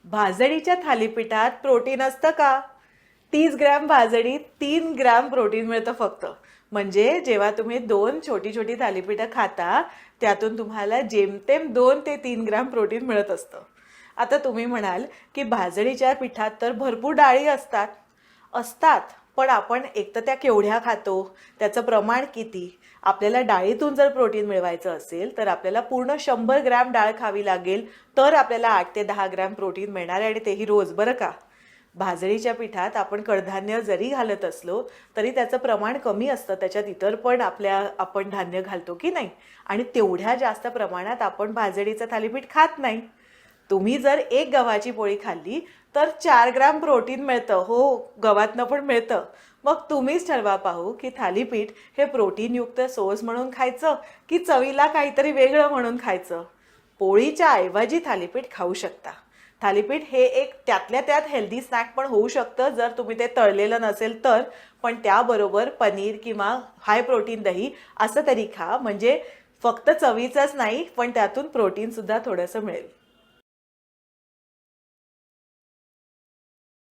भाजणीच्या थालीपीठात protein असतं का? 30 gram भाजणीत 3 gram protein मिळतं फक्त. म्हणजे जेव्हा तुम्ही 2 छोटी छोटी थालीपीठं खाता त्यातून तुम्हाला जेमतेम 2 ते 3 ग्रॅम प्रोटीन मिळत असतं. आता तुम्ही म्हणाल की भाजणीच्या पिठात तर भरपूर डाळी असतात. असतात, पण आपण एक तर त्या केवढ्या खातो, त्याचं प्रमाण किती? आपल्याला डाळीतून जर प्रोटीन मिळवायचं असेल तर आपल्याला पूर्ण 100 ग्रॅम डाळ खावी लागेल, तर आपल्याला 8 ते 10 ग्रॅम प्रोटीन मिळणार आहे, आणि तेही रोज, बरं का. भाजणीच्या पिठात आपण कडधान्य जरी घालत असलो तरी त्याचं प्रमाण कमी असतं. त्याच्यात इतर पण आपण धान्य घालतो की नाही, आणि तेवढ्या जास्त प्रमाणात आपण भाजणीचं थालीपीठ खात नाही. तुम्ही जर एक गव्हाची पोळी खाल्ली तर 4 ग्रॅम प्रोटीन मिळतं. हो, गव्हातनं पण मिळतं. मग तुम्हीच ठरवा पाहू की थालीपीठ हे प्रोटीनयुक्त सोर्स म्हणून खायचं की चवीला काहीतरी वेगळं म्हणून खायचं. पोळीच्या ऐवजी थालीपीठ खाऊ शकता. थालीपीठ हे एक त्यातल्या त्यात हेल्दी स्नॅक पण होऊ शकतं जर तुम्ही ते तळलेलं नसेल तर. पण त्याबरोबर पनीर किंवा हाय प्रोटीन दही असं तरी खा, म्हणजे फक्त चवीचंच नाही पण त्यातून प्रोटीन सुद्धा थोडंसं मिळेल.